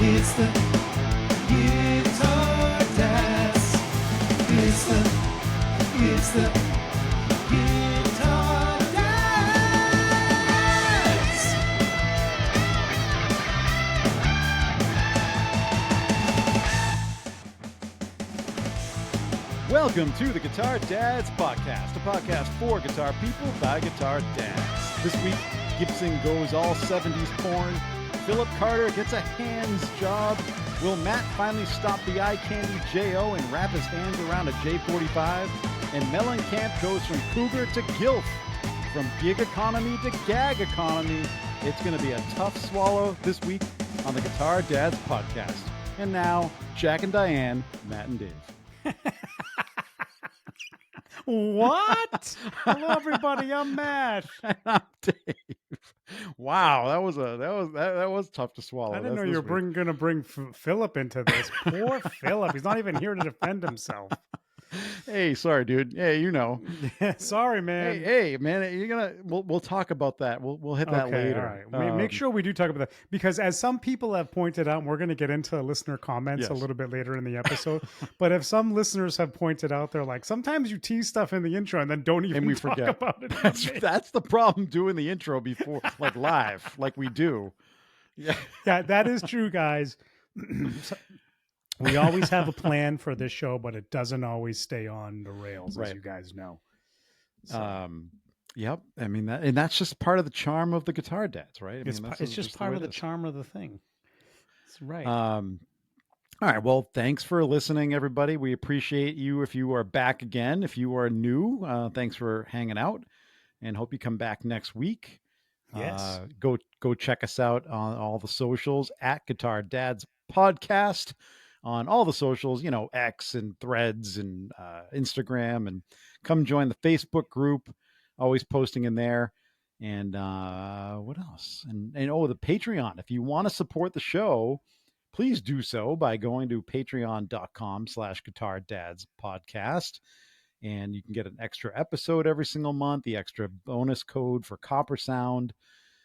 It's the Guitar Dads. It's the Guitar Dads. Welcome to the Guitar Dads Podcast, a podcast for guitar people by guitar dads. This week, Gibson goes all 70s porn. Philip Carter gets a hands job. Will Matt finally stop the eye candy J.O. and wrap his hands around a J45? And Mellencamp goes from cougar to gilf, from gig economy to gag economy. It's going to be a tough swallow this week on the Guitar Dads Podcast. And now, Jack and Diane, Matt and Dave. What? Hello, everybody. I'm Matt. And I'm Dave. Wow, that was tough to swallow. I didn't know you were going to bring Philip into this. Poor Philip. He's not even here to defend himself. Hey, sorry, dude. Hey, you know. Sorry, man. Hey, man. We'll talk about that. We'll hit that later. All right. Make sure we do talk about that, because as some people have pointed out, and we're going to get into listener comments a little bit later in the episode. But if some listeners have pointed out, they're like, sometimes you tease stuff in the intro and then don't even talk about it. That's the problem, doing the intro before, like live, like we do. Yeah, that is true, guys. We always have a plan for this show, but it doesn't always stay on the rails, as you guys know. So. Yep. I mean, that's just part of the charm of the Guitar Dads, right? It's just part of the charm of the thing. That's right. All right. Well, thanks for listening, everybody. We appreciate you. If you are back again, if you are new, thanks for hanging out, and hope you come back next week. Yes. Go check us out on all the socials at Guitar Dads Podcast. On all the socials, X and Threads and Instagram, and come join the Facebook group, always posting in there. And what else? And the Patreon. If you want to support the show, please do so by going to patreon.com/Guitar Dads Podcast. And you can get an extra episode every single month, the extra bonus code for Copper Sound.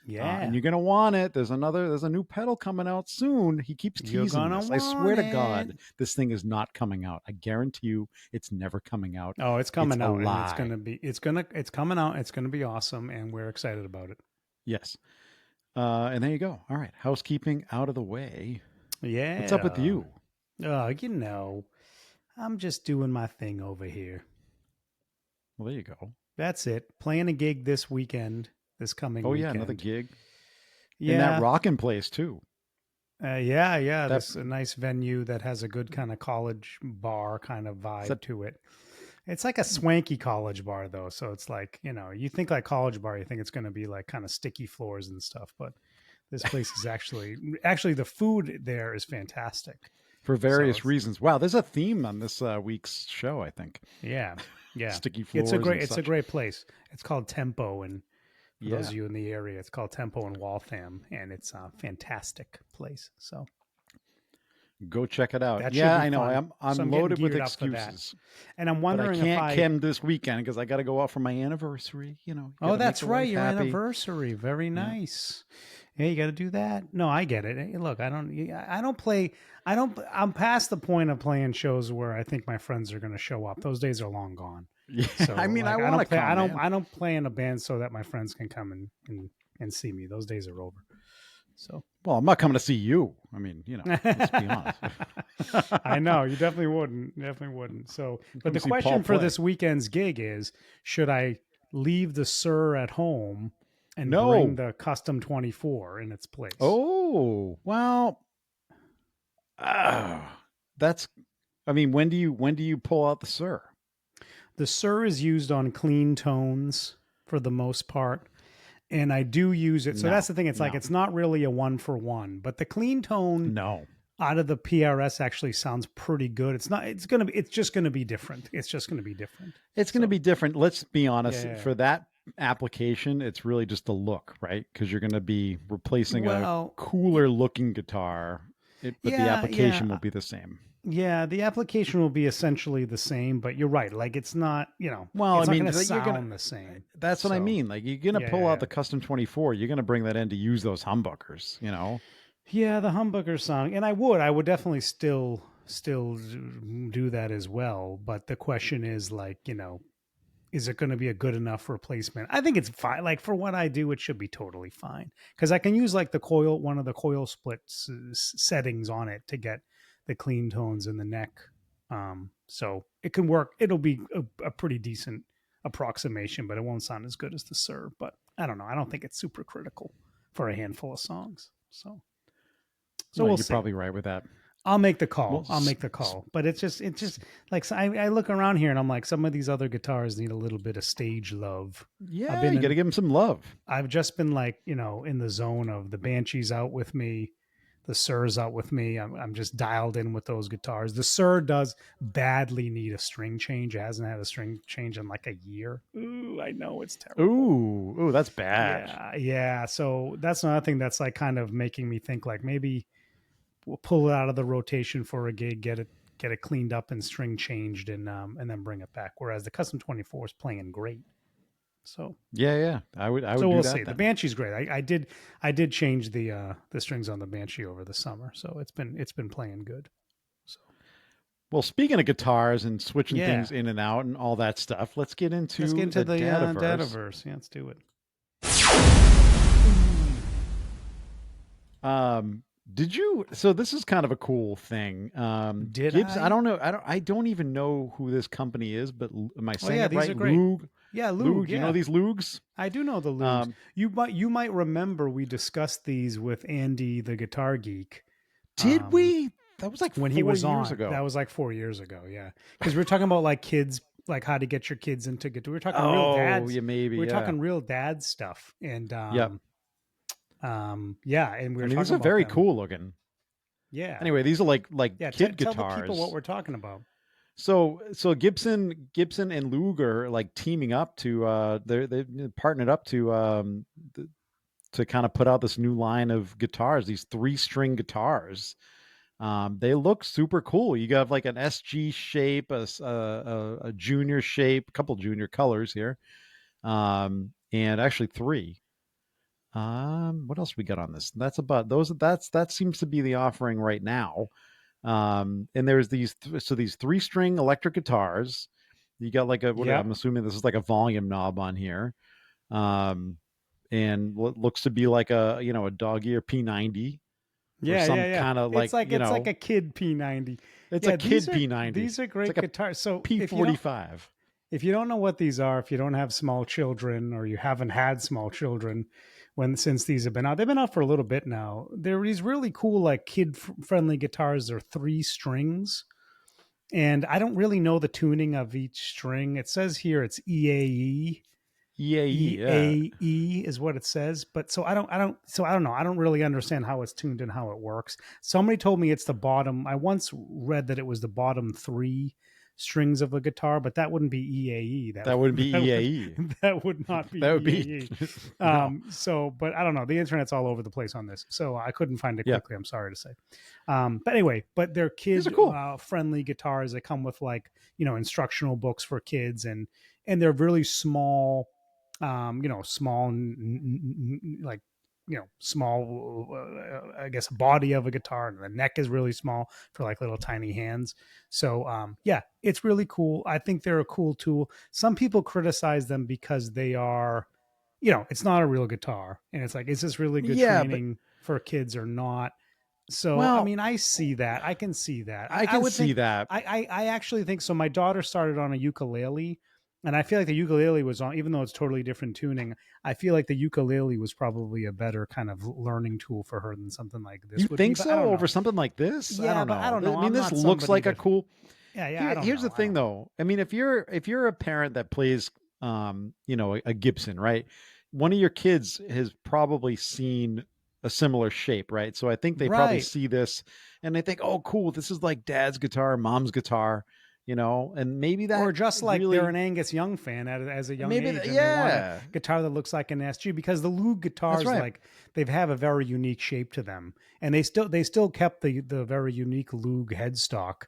Yeah. And you're going to want it. There's a new pedal coming out soon. He keeps teasing this. I swear to God, this thing is not coming out. I guarantee you it's never coming out. Oh, it's coming out. And it's coming out. It's going to be awesome. And we're excited about it. Yes. And there you go. All right. Housekeeping out of the way. Yeah. What's up with you? I'm just doing my thing over here. Well, there you go. That's it. Playing a gig this weekend. This coming weekend. Yeah, another gig. Yeah. In that rockin' place too. Yeah. That's a nice venue that has a good kind of college bar kind of vibe to it. It's like a swanky college bar though. So it's like, you think like college bar, you think it's going to be like kind of sticky floors and stuff. But this place is actually the food there is fantastic. For various reasons. Wow, there's a theme on this week's show, I think. Yeah. Sticky floors. It's a great place. It's called Tempo, and for those of you in the area, it's called Tempo in Waltham, and it's a fantastic place. So go check it out. Yeah, I know. I'm loaded with excuses, and I'm wondering if I can't this weekend because I got to go out for my anniversary. Oh, that's right, your anniversary. Very nice. Yeah, you got to do that. No, I get it. Hey, look, I'm past the point of playing shows where I think my friends are going to show up. Those days are long gone. Yeah, so, I want to come. I don't play in a band so that my friends can come and see me. Those days are over. So, well, I'm not coming to see you. I mean, let's be honest. I know you definitely wouldn't. So, but the question for this weekend's gig is: should I leave the Sur at home and bring the Custom 24 in its place? Oh, well, when do you pull out the Sur? The Sur is used on clean tones for the most part, and I do use it. So that's the thing. It's like it's not really a 1-for-1, but the clean tone out of the PRS actually sounds pretty good. It's not. It's just going to be different. It's going to be different. Let's be honest. Yeah. For that application, it's really just the look, right? Because you're going to be replacing a cooler looking guitar, but the application will be the same. Yeah, the application will be essentially the same, but you're right. Like it's not, well, it's not going to sound the same. That's what I mean. Like you're going to pull out the Custom 24. You're going to bring that in to use those humbuckers, Yeah, the humbucker song, and I would definitely still do that as well. But the question is, like, is it going to be a good enough replacement? I think it's fine. Like for what I do, it should be totally fine because I can use like one of the coil splits settings on it to get the clean tones in the neck. So it can work. It'll be a pretty decent approximation, but it won't sound as good as the Sir. But I don't know. I don't think it's super critical for a handful of songs. So Well, we'll you're see. probably right with that. I'll make the call. Well, I'll make the call. But it's just like I look around here and I'm like, some of these other guitars need a little bit of stage love. Yeah, you got to give them some love. I've just been like, in the zone of the Banshee's out with me, the Sir's out with me. I'm just dialed in with those guitars. The Sir does badly need a string change. It hasn't had a string change in like a year. Ooh, I know it's terrible. Ooh, that's bad. Yeah. So that's another thing that's like kind of making me think like maybe we'll pull it out of the rotation for a gig, get it cleaned up and string changed, and then bring it back. Whereas the Custom 24 is playing great. So yeah, I would. So we'll see. Then. The Banshee's great. I did change the strings on the Banshee over the summer, so it's been playing good. So, well, speaking of guitars and switching things in and out and all that stuff, let's get into the Dataverse. Yeah, let's do it. Did you? So this is kind of a cool thing. Gibson, I don't know. I don't even know who this company is, but am I saying it right? Are great. Lug. Yeah, Lug. You know these Lugs? I do know the Lugs. You might remember we discussed these with Andy, the guitar geek. Did we? That was like when he was on. Ago. That was like 4 years ago. Yeah, because we were talking about like kids, like how to get your kids into guitar. We were talking real dads. Yeah, maybe. We were talking real dad stuff, and and we were talking these are about very them. cool looking. Yeah. Anyway, these are like kid guitars. Tell the people what we're talking about. So Gibson and Luger like teaming up to they partnered up to kind of put out this new line of guitars, these 3-string guitars. They look super cool. You got like an SG shape, a junior shape, a couple junior colors here, and actually 3. What else we got on this? That's about those. That seems to be the offering right now. And there's these 3-string electric guitars. You got like I'm assuming this is like a volume knob on here. And what looks to be like a dog ear P90. Kind of like, it's like a kid P90. It's a kid P90. These are great guitars. So P45. If you don't know what these are, if you don't have small children or you haven't had small children since these have been out, they've been out for a little bit now. They're these really cool, like kid-friendly guitars. They're 3 strings. And I don't really know the tuning of each string. It says here it's EAE. EAE is what it says. But so I don't know. I don't really understand how it's tuned and how it works. Somebody told me it's the bottom. I once read that it was the bottom 3 strings of a guitar, but that wouldn't be EAE. That wouldn't be EAE. That would not be that would EAE. Be no. So, but I don't know. The internet's all over the place on this, so I couldn't find it quickly. I'm sorry to say. But anyway, they're kid cool. Friendly guitars that come with like instructional books for kids, and they're really small. Small I guess body of a guitar, and the neck is really small for like little tiny hands. So it's really cool. I think they're a cool tool. Some people criticize them because they are, it's not a real guitar, and it's like, is this really good training for kids or not? So I see that. I can see that. I can see that. I actually think so. My daughter started on a ukulele. And I feel like the ukulele was on, even though it's totally different tuning, I feel like the ukulele was probably a better kind of learning tool for her than something like this. You think so? Over something like this? Yeah, I don't know. I mean, this looks like a cool. Yeah. Here's the thing, though. I mean, if you're a parent that plays, a Gibson, right? One of your kids has probably seen a similar shape, right? So I think they probably see this and they think, oh, cool, this is like dad's guitar, mom's guitar. And maybe that, or just like they're an Angus Young fan as a young age, and they want a guitar that looks like an SG, because the Lug guitars, like they have a very unique shape to them, and they still kept the very unique Lug headstock.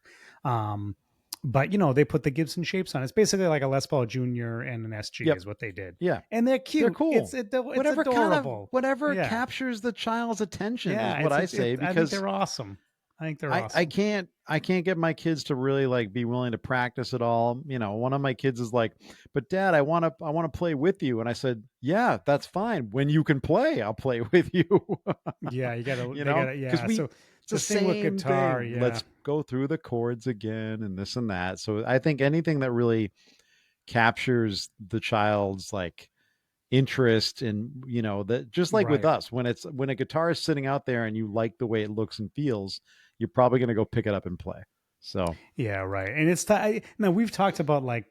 but they put the Gibson shapes on. It's basically like a Les Paul Junior and an SG is what they did. Yeah, and they're cute. they're cool. It's adorable. Whatever captures the child's attention is what I say. I think they're awesome. I can't get my kids to really like be willing to practice at all. One of my kids is like, "But Dad, I want to play with you." And I said, "Yeah, that's fine. When you can play, I'll play with you." Yeah, you gotta, because it's the same with guitar. thing. Yeah, Let's go through the chords again and this and that. So I think anything that really captures the child's like interest in, that just like with us, when a guitar is sitting out there and you like the way it looks and feels, you're probably going to go pick it up and play. So yeah, right. And it's now we've talked about like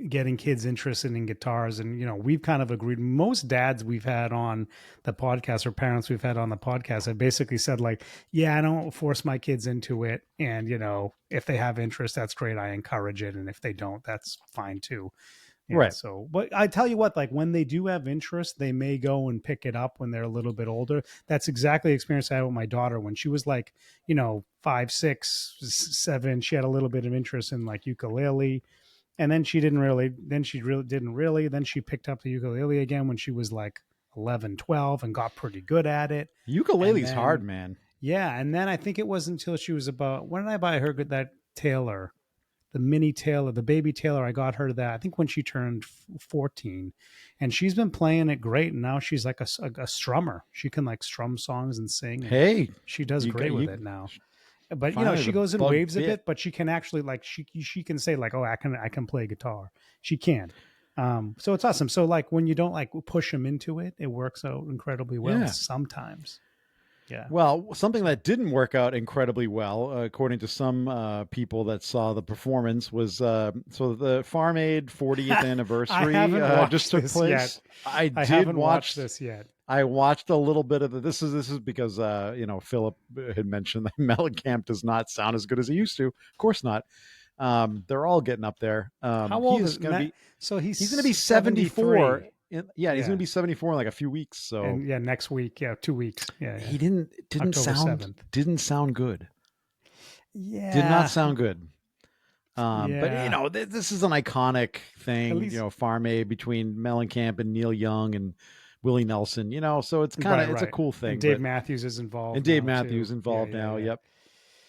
getting kids interested in guitars, and we've kind of agreed. Most dads we've had on the podcast, or parents we've had on the podcast, have basically said like, yeah, I don't force my kids into it, and if they have interest, that's great, I encourage it, and if they don't, that's fine too. Yeah, right. So, but I tell you what, like when they do have interest, they may go and pick it up when they're a little bit older. That's exactly the experience I had with my daughter when she was like, 5, 6, 7. She had a little bit of interest in like ukulele, and then she didn't really. Then she picked up the ukulele again when she was like 11, 12, and got pretty good at it. Ukulele's hard, man. Yeah, and then I think it was until she was about, when did I buy her that Taylor? The mini Taylor, the baby Taylor, I got her that I think when she turned 14, and she's been playing it great. And now she's like a strummer. She can like strum songs and sing. Hey, she does great with it now. But she goes in waves a bit, but she can actually like, she can say like, oh, I can play guitar. She can. So it's awesome. So like when you don't like push them into it, it works out incredibly well sometimes. Yeah. Well, something that didn't work out incredibly well, according to some people that saw the performance, was so the Farm Aid 40th anniversary just took place. Yet. I haven't watched this yet. I watched a little bit of it. This is because Philip had mentioned that Mellencamp does not sound as good as he used to. Of course not. They're all getting up there. How old is going to be? So he's going to be 74. He's going to be 74 in like a few weeks. So next week, 2 weeks. Yeah, he didn't October sound 7th. Didn't sound good. Yeah, did not sound good. But this is an iconic thing. Farm Aid between Mellencamp and Neil Young and Willie Nelson. So it's kind of it's a cool thing. And Dave Matthews is involved. And Dave Matthews involved now. Yeah. Yep.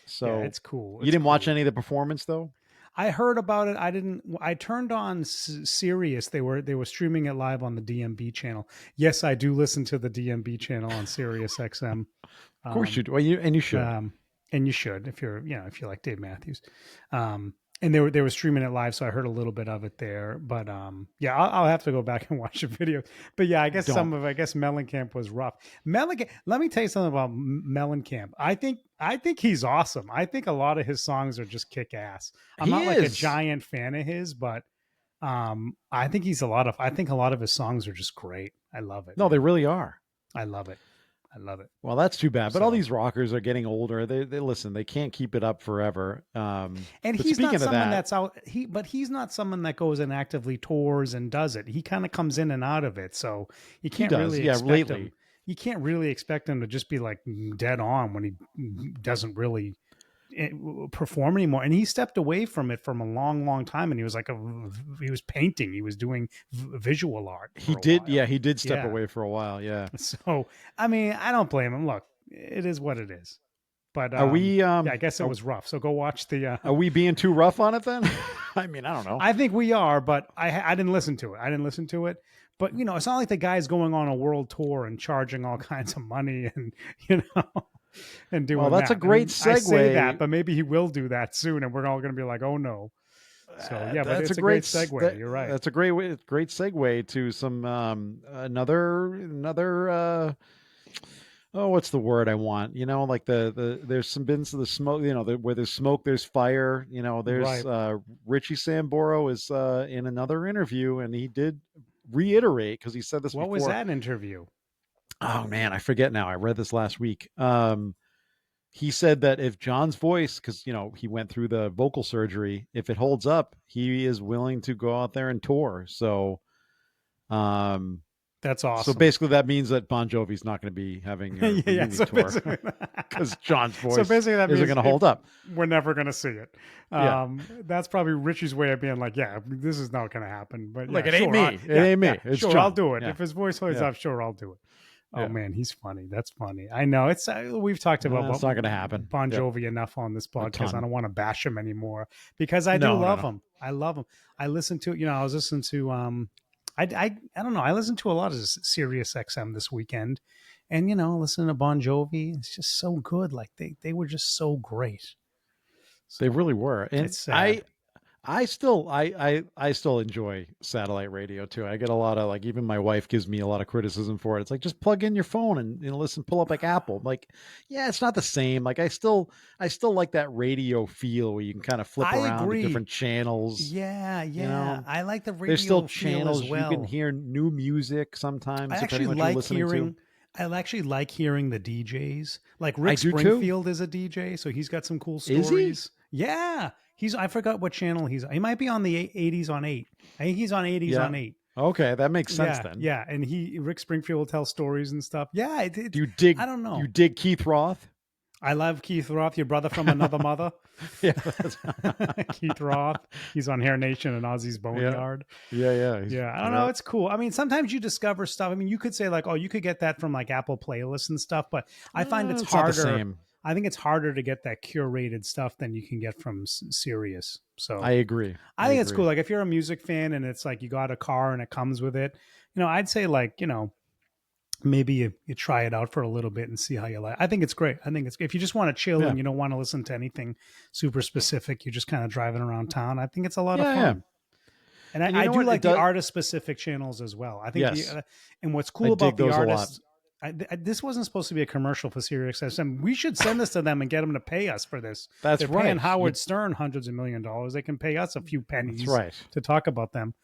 So it's cool. You didn't watch any of the performance though? I heard about it. I turned on Sirius. They were streaming it live on the DMB channel. Yes, I do listen to the DMB channel on Sirius XM. Of course you do. You should. And you should if you're, if you like Dave Matthews. And they were streaming it live, so I heard a little bit of it there. But I'll have to go back and watch the video. But yeah, I guess Mellencamp was rough. Mellencamp. Let me tell you something about Mellencamp. I think he's awesome. I think a lot of his songs are just kick ass. I'm not like a giant fan of his, but I think a lot of his songs are just great. I love it. No, they really are. I love it. Well, that's too bad. But all these rockers are getting older. They listen. They can't keep it up forever. And he's not someone that's out. He's not someone that goes and actively tours and does it. He kind of comes in and out of it. So you can't really expect him. You can't really expect him to just be like dead on when he doesn't really perform anymore. And he stepped away from it from a long, long time. And he was he was painting. He was doing visual art. He did. Yeah, he did step away for a while. Yeah. So, I mean, I don't blame him. Look, it is what it is. But are we? I guess it was rough. So go watch the. Are we being too rough on it then? I mean, I don't know. I think we are, but I didn't listen to it. But it's not like the guy's going on a world tour and charging all kinds of money and and doing. Well, that's a great segue. I say that, but maybe he will do that soon, and we're all going to be like, "Oh no." So yeah, but it's a great segue. You're right. That's a great segue to some another. Oh, what's the word I want? Like there's some bins of the smoke. Where there's smoke, there's fire. There's right. Richie Samboro is in another interview, and he did reiterate because he said this. What before. Was that interview? Oh man, I forget now. I read this last week. He said that if John's voice, because he went through the vocal surgery, if it holds up, he is willing to go out there and tour. So, That's awesome. So basically, that means that Bon Jovi's not going to be having a reunion tour because John's voice isn't going to hold up. We're never going to see it. Yeah. That's probably Richie's way of being like, yeah, this is not going to happen. But like, yeah, it ain't me. It ain't me. It's sure, John. I'll do it. Yeah. If his voice holds up, sure, I'll do it. Oh Yeah. man, he's funny. That's funny. I know it's. We've talked about. It's not going to happen. Bon Jovi enough on this podcast. I don't want to bash him anymore because I do love him. I love him. I listen to. I was listening to. I don't know. I listened to a lot of Sirius XM this weekend, and listening to Bon Jovi, it's just so good. Like they were just so great. So, they really were, and it's sad. I still enjoy satellite radio too. I get a lot of, like, even my wife gives me a lot of criticism for it. It's like, just plug in your phone and listen, pull up like Apple. I'm like, yeah, it's not the same. Like I still like that radio feel where you can kind of flip around to different channels. Yeah. I like the radio. There's still channels as well. You can hear new music sometimes. I actually like hearing. I actually like hearing the DJs. Like Rick Springfield is a DJ, so he's got some cool stories. Is he? Yeah. I forgot what channel he's on. He might be on the 80s on 8. I think he's on 80s on 8. Okay, that makes sense then. Yeah, and Rick Springfield will tell stories and stuff. Yeah, do you dig? I don't know. You dig Keith Roth? I love Keith Roth, your brother from another mother. Yeah, Keith Roth. He's on Hair Nation and Ozzy's Boneyard. Yeah. I don't know. It's cool. I mean, sometimes you discover stuff. I mean, you could say like, oh, you could get that from like Apple playlists and stuff, but I find it's harder. Not the same. I think it's harder to get that curated stuff than you can get from Sirius. So I agree. I think it's cool. Like if you're a music fan and it's like you got a car and it comes with it, I'd say like, maybe you try it out for a little bit and see how you like. I think it's great. I think it's, if you just want to chill and you don't want to listen to anything super specific, you're just kind of driving around town. I think it's a lot of fun. And I do like the artist specific channels as well. I think, and what's cool about the artists, this wasn't supposed to be a commercial for Sirius XM. We should send this to them and get them to pay us for this. They're paying Howard Stern hundreds of $1 million. They can pay us a few pennies to talk about them.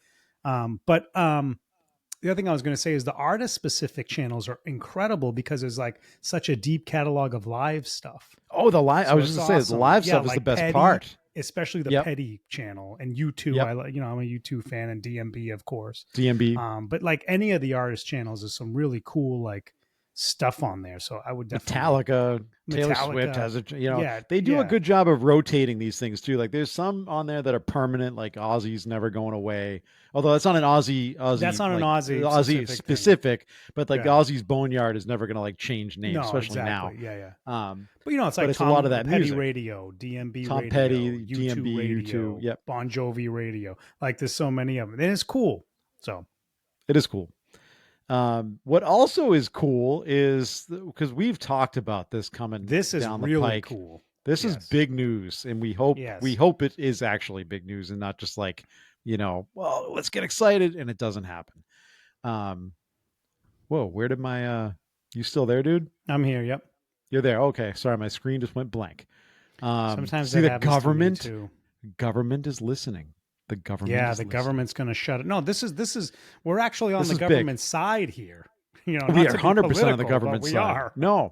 But the other thing I was going to say is the artist specific channels are incredible because there's like such a deep catalog of live stuff. Oh, the live! I was just going to say the live stuff is the best part, especially the Petty channel and U2. I'm a U2 fan, and DMB, of course. DMB. But like any of the artist channels, there's some really cool like stuff on there. So I would definitely Taylor Swift has they do a good job of rotating these things too. Like there's some on there that are permanent, like Ozzy's never going away. Although that's not an Ozzy. That's not like, an Ozzy specific, but like Ozzy's Boneyard is never going to like change names, especially now. Yeah. But it's like it's a lot of that Petty music. Radio, DMB Tom Radio, Petty, U2 DMB, Radio, U2, Bon Jovi Radio. Like there's so many of them, and it's cool. So it is cool. What also is cool is because we've talked about this coming. This is down really the pike. Cool. This is big news, and we hope it is actually big news and not just like, well, let's get excited and it doesn't happen. Whoa, where did my you still there, dude? I'm here. Yep. You're there. Okay. Sorry, my screen just went blank. Sometimes see that the government too. Government is listening. The government. The government's going to shut it. No, this is we're actually on the government side here. We are 100% on the government side. We are. No.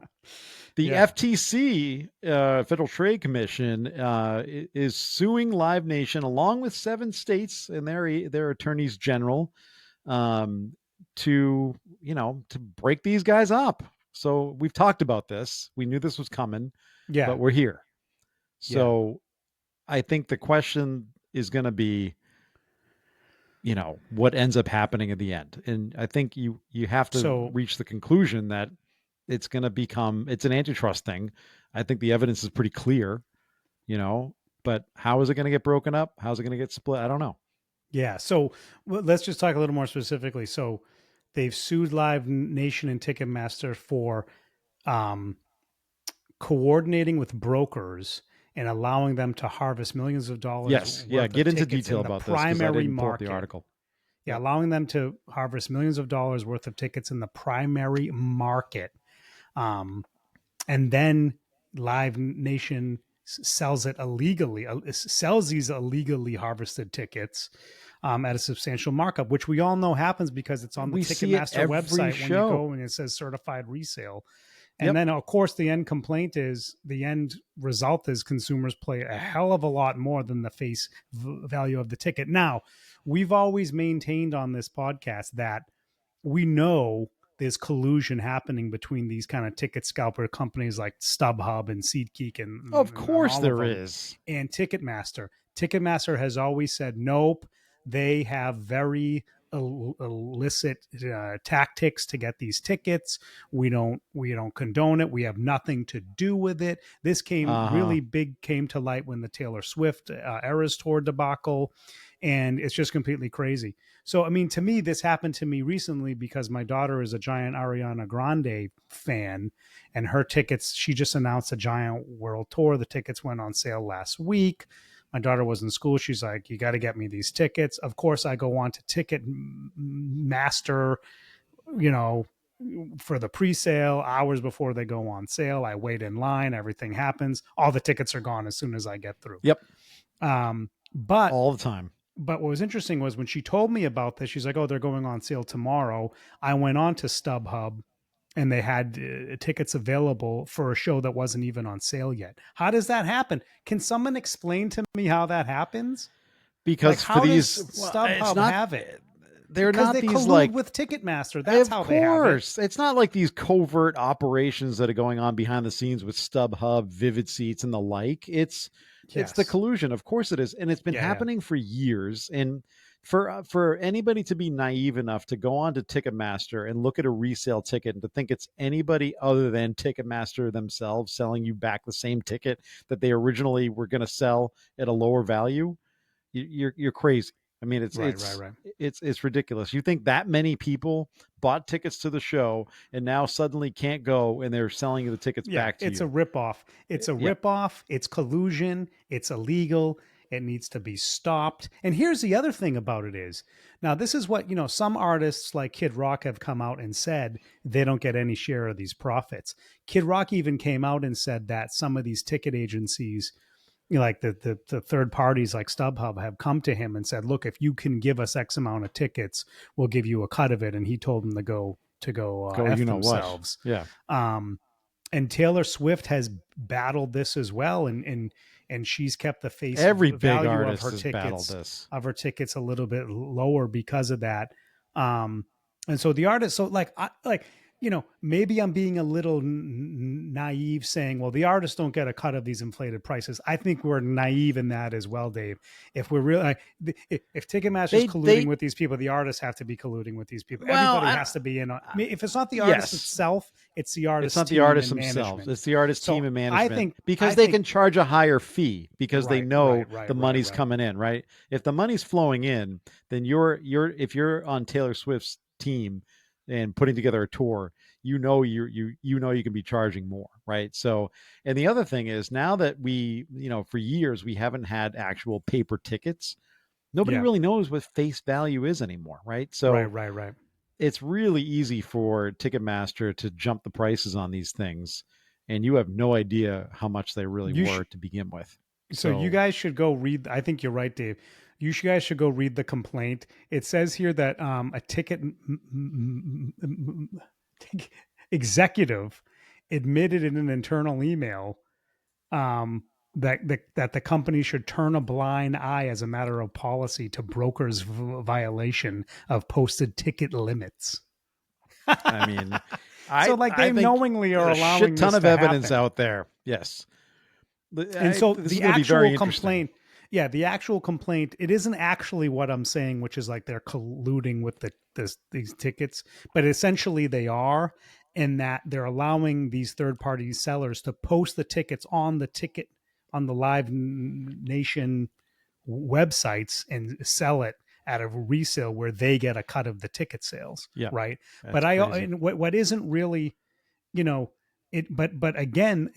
The FTC, Federal Trade Commission, is suing Live Nation along with 7 states and their attorneys general to break these guys up. So we've talked about this. We knew this was coming, but we're here. So I think the question is going to be, what ends up happening at the end. And I think you have to reach the conclusion that it's going to it's an antitrust thing. I think the evidence is pretty clear, but how is it going to get broken up? How's it going to get split? I don't know. Yeah. So let's just talk a little more specifically. So they've sued Live Nation and Ticketmaster for coordinating with brokers and allowing them to harvest millions of dollars. Yes. Yeah. Get into detail about this. Primary market. The article. Yeah. Allowing them to harvest millions of dollars worth of tickets in the primary market. And then Live Nation sells these illegally harvested tickets at a substantial markup, which we all know happens because it's on the Ticketmaster website when you go and it says certified resale. And then, of course, the end result is consumers pay a hell of a lot more than the face value of the ticket. Now, we've always maintained on this podcast that we know there's collusion happening between these kind of ticket scalper companies like StubHub and SeatGeek Of and course all there of them, is. and Ticketmaster. Ticketmaster has always said, nope, they have very illicit tactics to get these tickets. We don't condone it. We have nothing to do with it. This came to light when the Taylor Swift Eras Tour debacle, and it's just completely crazy. So, I mean, to me, this happened to me recently because my daughter is a giant Ariana Grande fan, and her tickets, she just announced a giant world tour. The tickets went on sale last week. My daughter was in school. She's like, you got to get me these tickets. Of course, I go on to Ticketmaster, for the pre-sale hours before they go on sale. I wait in line. Everything happens. All the tickets are gone as soon as I get through. Yep. But all the time. But what was interesting was when she told me about this, she's like, oh, they're going on sale tomorrow. I went on to StubHub and they had tickets available for a show that wasn't even on sale yet. How does that happen? Can someone explain to me how that happens? Because how for does these StubHub have it? They're because not they these collude like with Ticketmaster. That's how they have it. Of course. It's not like these covert operations that are going on behind the scenes with StubHub, Vivid Seats, and the like. It's the collusion. Of course it is. And it's been happening for years. And for anybody to be naive enough to go on to Ticketmaster and look at a resale ticket and to think it's anybody other than Ticketmaster themselves selling you back the same ticket that they originally were going to sell at a lower value, you're crazy. I mean, it's ridiculous. You think that many people bought tickets to the show and now suddenly can't go and they're selling you the tickets back to you. It's a ripoff. It's a ripoff. It's collusion. It's illegal. It needs to be stopped. And here's the other thing about it is, now this is what, some artists like Kid Rock have come out and said they don't get any share of these profits. Kid Rock even came out and said that some of these ticket agencies, like the third parties like StubHub, have come to him and said, look, if you can give us X amount of tickets, we'll give you a cut of it. And he told them to go F themselves. Yeah. And Taylor Swift has battled this as well. And she's kept the face every value big artist of her has tickets, battled this. Of her tickets a little bit lower because of that. And so the artist, maybe I'm being a little naive saying, well, the artists don't get a cut of these inflated prices. I think we're naive in that as well, Dave. If we're really, if Ticketmaster is colluding with these people, the artists have to be colluding with these people. Well, everybody has to be in. If it's not the artist itself, it's the artist. It's not the artist themselves. It's the artist team and management. I think because they can charge a higher fee because they know the money's coming in, right? If the money's flowing in, then if you're on Taylor Swift's team and putting together a tour, you know you can be charging more, right? So, and the other thing is, now that we, for years we haven't had actual paper tickets, nobody really knows what face value is anymore, right? So right. It's really easy for Ticketmaster to jump the prices on these things, and you have no idea how much they really were to begin with. So you guys should go read. I think you're right, Dave. You guys should go read the complaint. It says here that a ticket executive admitted in an internal email that the company should turn a blind eye as a matter of policy to brokers' violation of posted ticket limits. I mean, they knowingly are allowing a shit ton this of to evidence happen. out there. Yes. And so the actual complaint, the actual complaint, it isn't actually what I'm saying, which is like they're colluding with these tickets, but essentially they are, in that they're allowing these third-party sellers to post the tickets on the Live Nation websites and sell it at a resale where they get a cut of the ticket sales. Yeah. Right. But what isn't really, but again,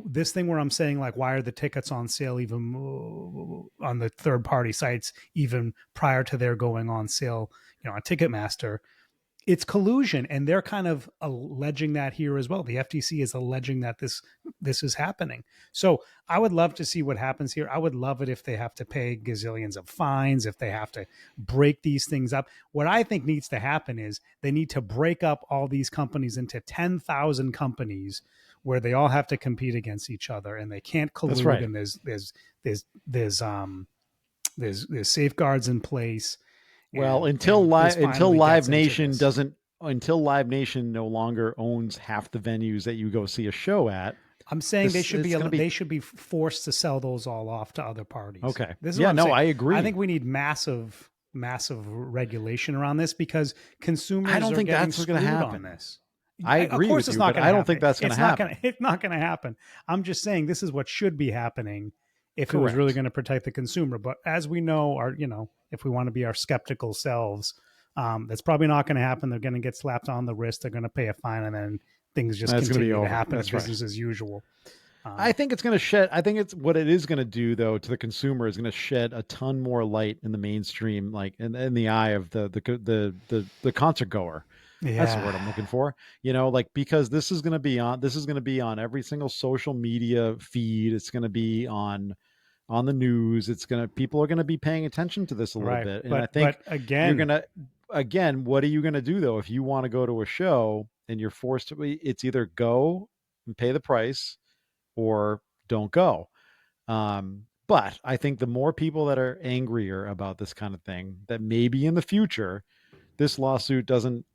this thing where I'm saying, like, why are the tickets on sale even on the third party sites, even prior to their going on sale, on Ticketmaster? It's collusion, and they're kind of alleging that here as well. The FTC is alleging that this is happening. So I would love to see what happens here. I would love it if they have to pay gazillions of fines, if they have to break these things up. What I think needs to happen is they need to break up all these companies into 10,000 companies where they all have to compete against each other, and they can't collude. That's right. And there's safeguards in place. Well, until Live Nation doesn't until Live Nation no longer owns half the venues that you go see a show at. I'm saying This- they should be forced to sell those all off to other parties. Okay. This is Yeah, what I'm no, saying. I agree. I think we need massive regulation around this because consumers I don't think getting that's what's going to screwed happen. on this. I agree Of course with it's you, not but going to I happen. don't think that's going to happen. It's not going to happen. I'm just saying this is what should be happening if it was really going to protect the consumer. But as we know, if we want to be our skeptical selves, that's probably not going to happen. They're going to get slapped on the wrist. They're going to pay a fine, and then things just continue to happen. That's business as usual. I think it's going to shed. I think it's what it is going to do, though, to the consumer is going to shed a ton more light in the mainstream, like in the eye of the concert goer. Yeah. That's the word I'm looking for. Like because this is going to be on every single social media feed. It's going to be on the news. People are going to be paying attention to this a little bit. And I think again, what are you going to do though if you want to go to a show and you're forced to? It's either go and pay the price or don't go. But I think the more people that are angrier about this kind of thing, that maybe in the future, this lawsuit doesn't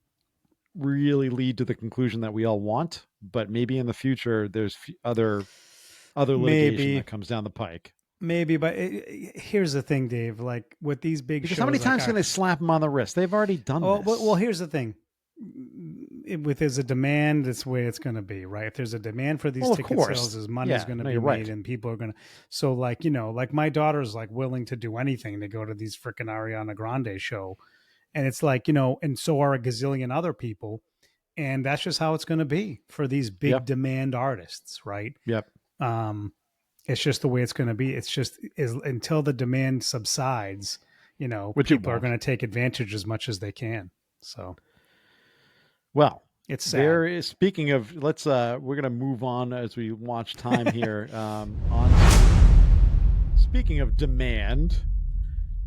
really lead to the conclusion that we all want, but maybe in the future there's other litigation that comes down the pike. Maybe, but here's the thing, Dave. Like with these big shows, how many times can they slap them on the wrist? They've already done this. Well, here's the thing. If there's a demand, that's the way it's going to be, right? If there's a demand for these ticket sales, money is going to be made, and people are going to. So, like like my daughter's like willing to do anything to go to these freaking Ariana Grande show, and it's like and so are a gazillion other people, and that's just how it's going to be for these big demand artists, right? Yep. It's just the way it's going to be. It's just until the demand subsides, people are going to take advantage as much as they can. So. Well, it's sad. Speaking of, we're going to move on as we watch time here. Speaking of demand,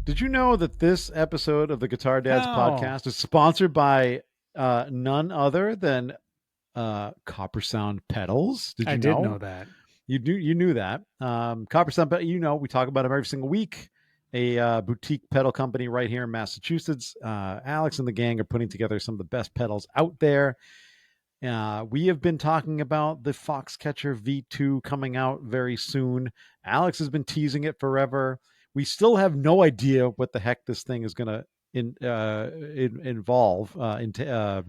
did you know that this episode of the Guitar Dads podcast is sponsored by none other than Copper Sound pedals? I did know that. You knew that. Copper Sound, but we talk about them every single week. A boutique pedal company right here in Massachusetts. Alex and the gang are putting together some of the best pedals out there. We have been talking about the Foxcatcher V2 coming out very soon. Alex has been teasing it forever. We still have no idea what the heck this thing is going to involve. Man,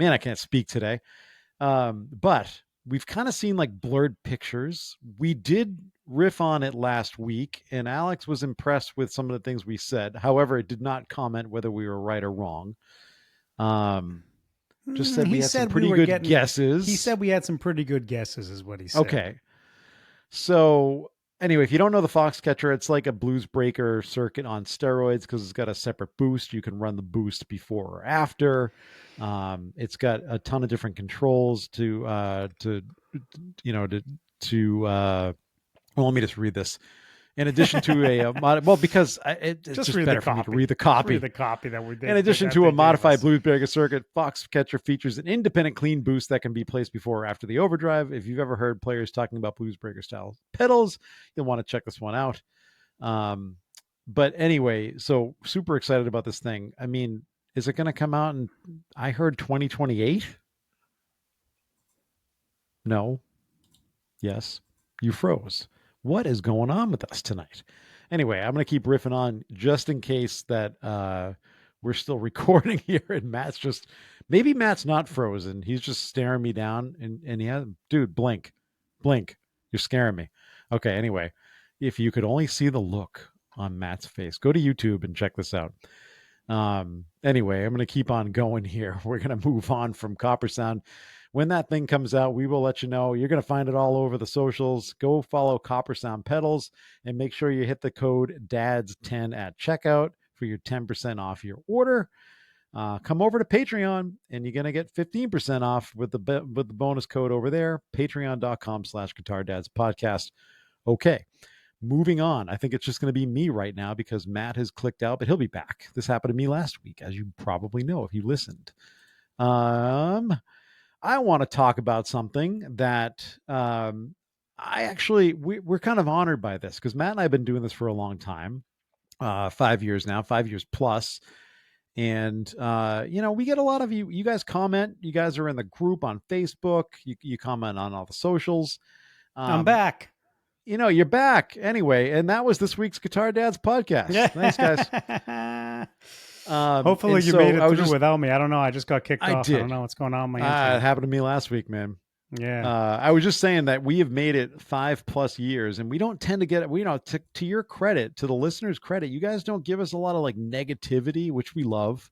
I can't speak today. But we've kind of seen like blurred pictures. We did riff on it last week, and Alex was impressed with some of the things we said. However, it did not comment whether we were right or wrong. Just said we had some pretty good guesses. He said we had some pretty good guesses, is what he said. Okay. So anyway, if you don't know the Foxcatcher, it's like a blues breaker circuit on steroids because it's got a separate boost. You can run the boost before or after. It's got a ton of different controls well, let me just read this. In addition to because it's just better for me to read the copy. Read the copy that we did. In addition to a modified blues breaker circuit, Foxcatcher features an independent clean boost that can be placed before or after the overdrive. If you've ever heard players talking about blues breaker style pedals, you'll want to check this one out. But anyway, so super excited about this thing. I mean, is it going to come out in, I heard 2028? No. Yes. You froze. What is going on with us tonight? Anyway, I'm going to keep riffing on just in case that we're still recording here and maybe Matt's not frozen. He's just staring me down and dude, blink. You're scaring me. Okay. Anyway, if you could only see the look on Matt's face, go to YouTube and check this out. Anyway, I'm going to keep on going here. We're going to move on from Copper Sound. When that thing comes out, we will let you know. You're going to find it all over the socials. Go follow Copper Sound Pedals and make sure you hit the code DADS10 at checkout for your 10% off your order. Come over to Patreon and you're going to get 15% off with the bonus code over there, patreon.com/Guitar Dads Podcast. Okay. Moving on. I think it's just going to be me right now because Matt has clicked out, but he'll be back. This happened to me last week, as you probably know if you listened. I want to talk about something that we're kind of honored by this because Matt and I have been doing this for a long time, 5 years now, 5 years plus. And we get a lot of you guys comment. You guys are in the group on Facebook. You comment on all the socials. I'm back. You're back anyway. And that was this week's Guitar Dads podcast. Yeah. Thanks, guys. Hopefully you made it through without me. I don't know. I just got kicked off. Did. I don't know what's going on with my internet. It happened to me last week, man. Yeah. I was just saying that we have made it 5+ years, and we don't tend to get it. To your credit, to the listeners' credit, you guys don't give us a lot of like negativity, which we love.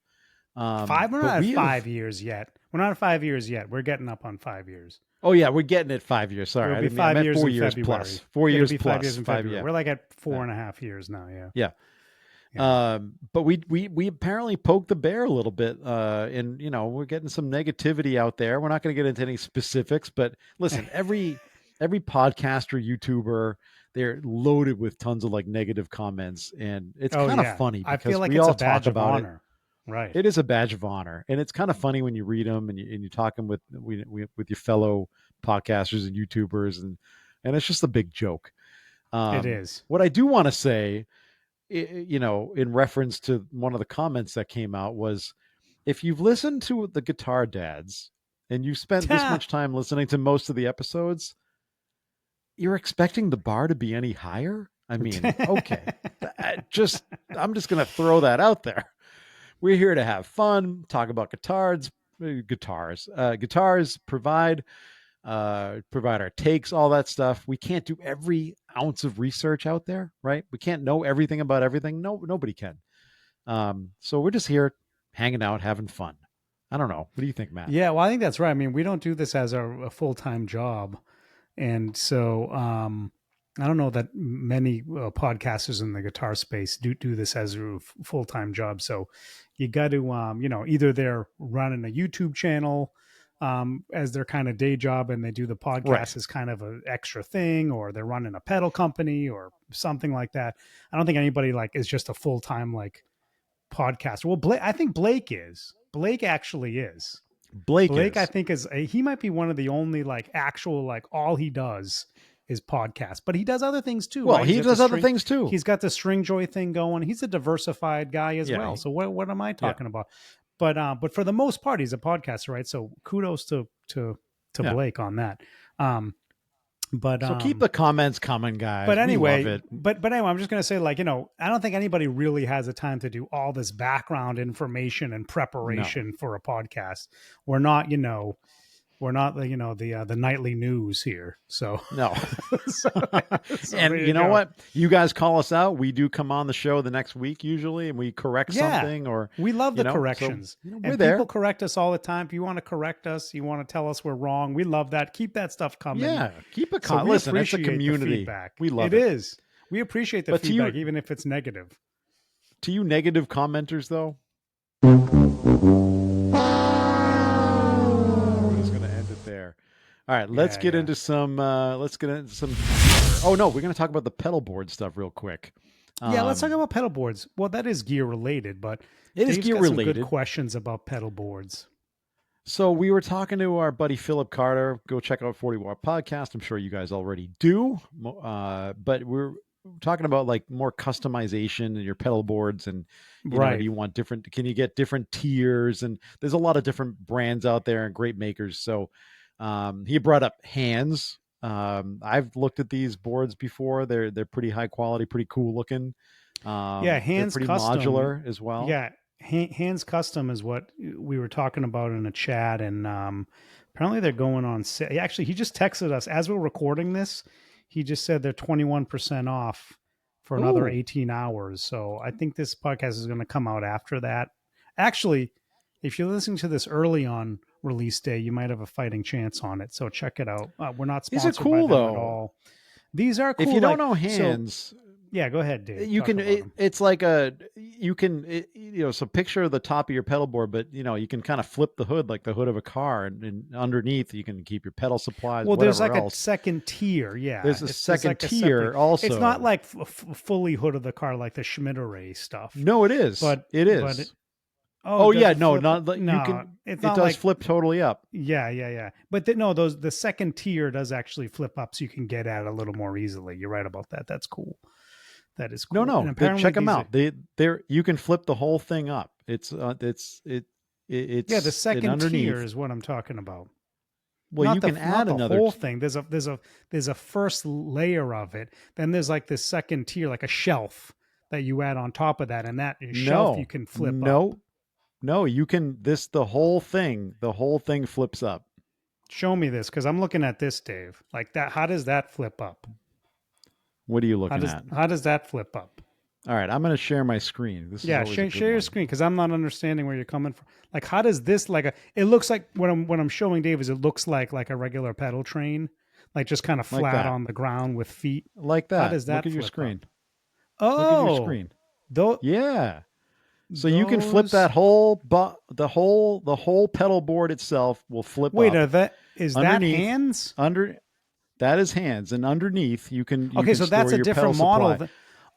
We're not at 5 years yet. We're not at 5 years yet. We're getting up on 5 years. Oh yeah, we're getting at 5 years. Sorry, it'll be 5 years 4 in years February. plus. 4 years It'll be plus. 5 years in February. Yeah. We're like at 4.5 years now. Yeah. Yeah. But we apparently poked the bear a little bit, and we're getting some negativity out there. We're not going to get into any specifics, but listen, every podcaster, YouTuber, they're loaded with tons of like negative comments, and it's kind of funny because I feel like we it's all a badge talk of about honor. Right. It is a badge of honor, and it's kind of funny when you read them and you're talking with your fellow podcasters and YouTubers, and it's just a big joke. It is. What I do want to say, in reference to one of the comments that came out, was if you've listened to the Guitar Dads and you spent this much time listening to most of the episodes, you're expecting the bar to be any higher? I mean, okay. I'm just going to throw that out there. We're here to have fun, talk about guitars, provide our takes, all that stuff. We can't do every ounce of research out there, right? We can't know everything about everything. No, nobody can. So we're just here hanging out, having fun. I don't know. What do you think, Matt? Yeah, well, I think that's right. I mean, we don't do this as a full-time job. And so I don't know that many podcasters in the guitar space do this as a full-time job. So you got to, either they're running a YouTube channel as their kind of day job, and they do the podcast as kind of an extra thing, or they're running a pedal company or something like that. I don't think anybody is just a full-time podcaster. Well, I think Blake is. Blake actually is. Blake, I think he might be one of the only actual all he does is podcast, but he does other things too. Well, he does other things too. He's got the String Joy thing going. He's a diversified guy as well. So what am I talking about? But for the most part, he's a podcaster, right? So kudos to Blake on that. So keep the comments coming, guys. But anyway, we love it. But anyway, I'm just going to say, I don't think anybody really has the time to do all this background information and preparation for a podcast. We're not, the nightly news here. So no. And you know what? You guys call us out. We do come on the show the next week usually, and we correct something. Or we love the corrections. So, we're there. People correct us all the time. If you want to correct us, you want to tell us we're wrong, we love that. Keep that stuff coming. Yeah, keep it coming. Listen, it's a community. We love it. It is. We appreciate the feedback, even if it's negative. To you negative commenters, though. All right, let's get into some. Oh no, we're going to talk about the pedal board stuff real quick. Let's talk about pedal boards. Well, that is gear related, but it is gear related. Some good questions about pedal boards. So we were talking to our buddy Philip Carter. Go check out 40 Watt Podcast. I'm sure you guys already do. But we're talking about more customization in your pedal boards, and you know, do you want different? Can you get different tiers? And there's a lot of different brands out there and great makers. So. He brought up Hands. I've looked at these boards before. They're pretty high quality, pretty cool looking. Hands pretty Custom, modular as well. Yeah, Hands Custom is what we were talking about in a chat, and apparently they're going on sale. Actually, he just texted us as we're recording this. He just said they're 21% off for another 18 hours. So I think this podcast is going to come out after that. Actually, if you're listening to this early on release day, you might have a fighting chance on it. So check it out. We're not sponsored These are cool, by them though. at all. These are cool. If you don't know Hands, yeah, go ahead, Dave. You can. It's like so picture the top of your pedal board, but you can kind of flip the hood like the hood of a car, and underneath you can keep your pedal supplies. Well, there's else. A second tier. Yeah, there's a second tier also. It's not like fully hood of the car like the Schmidt-Array stuff. No, it is. But it is. It does flip totally up. Yeah. But the second tier does actually flip up, so you can get at it a little more easily. You're right about that. That's cool. That is cool. No. Check them out. You can flip the whole thing up. It's Yeah, the it's and second tier underneath. is what I'm talking about. Well, you can Not add the another. whole thing. There's a first layer of it. Then there's like this second tier, like a shelf that you add on top of that, and that shelf you No, can flip up. no. You can the whole thing. The whole thing flips up. Show me this because I'm looking at this, Dave. Like that. How does that flip up? What are you looking at? How does that flip up? All right, I'm going to share my screen. This is Yeah, always a good share your one. screen because I'm not understanding where you're coming from. Like, how does this it looks like what I'm showing Dave is it looks like a regular pedal train, like just kind of Like flat that. on the ground with feet. Like How that. does that Look at your flip screen. up? Look at your Oh, screen. those Yeah. So you can flip that the whole pedal board itself will flip Wait, up. is that Underneath, hands? that is hands, and underneath you can Okay, so store that's a your pedal different model. supply.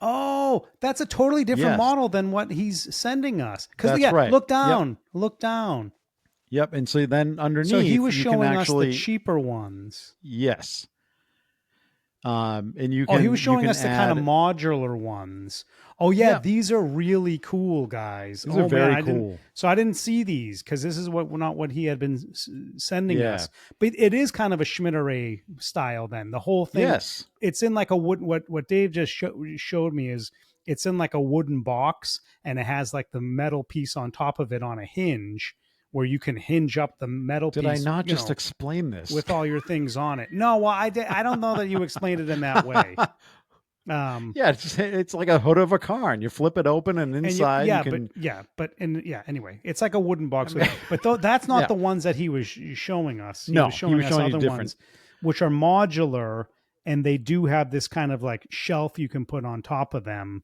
Oh, that's a totally different Yes, model than what he's sending us. Because that's yeah, right. look down, look down. Yep. And so then So he underneath was you can showing us the actually cheaper ones. yes. And Oh, he was you showing can us the kind of add. modular ones. Oh yeah, Yeah, these are really cool, guys. these Oh are man, very I didn't. cool. So I didn't see these because this is not what he had been sending Yeah. us. But it is kind of a Schmitteray style. Then the whole thing. Yes. It's in like a wood. What Dave just showed me is it's in like a wooden box and it has like the metal piece on top of it on a hinge where you can hinge up the metal Did piece. I not just explain this? With all your things on it. No, well, I did. I don't know that you explained it in that way. Yeah, it's like a hood of a car, and you flip it open, and inside you can. Anyway, it's like a wooden box. But that's not Yeah. the ones that he was showing us. He No, was showing us you other different. ones, which are modular, and they do have this kind of like shelf you can put on top of them.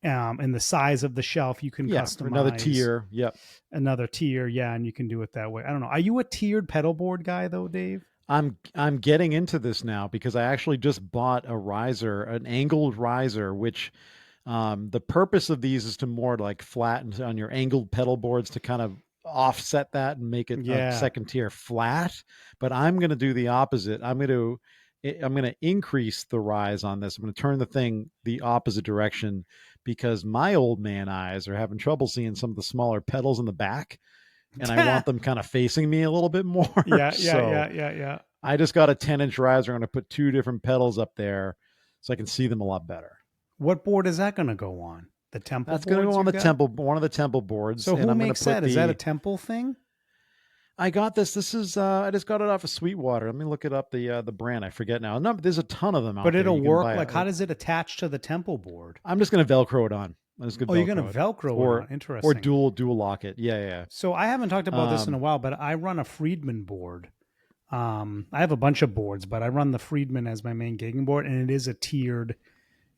And the size of the shelf you can customize. Another tier. Yep. Another tier, yeah, and you can do it that way. I don't know. Are you a tiered pedal board guy though, Dave? I'm getting into this now because I actually just bought a riser, an angled riser, which the purpose of these is to more like flatten on your angled pedal boards to kind of offset that and make it a second tier flat. But I'm going to do the opposite. I'm going to increase the rise on this. I'm going to turn the thing the opposite direction because my old man eyes are having trouble seeing some of the smaller pedals in the back. And I want them kind of facing me a little bit more. Yeah. I just got a 10-inch riser. I'm going to put two different pedals up there so I can see them a lot better. What board is that going to go on? The Temple. That's going to go on the Temple, one of the Temple boards. So who makes that? Is that a Temple thing? I got this. This is I just got it off of Sweetwater. Let me look it up. The brand I forget now. No, there's a ton of them out but there. It'll work. Like, how does it attach to the Temple board? I'm just going to Velcro it on. You're going to Velcro it on. Interesting. Or dual lock it. Yeah. So I haven't talked about this in a while, but I run a Friedman board. I have a bunch of boards, but I run the Friedman as my main gigging board, and it is a tiered.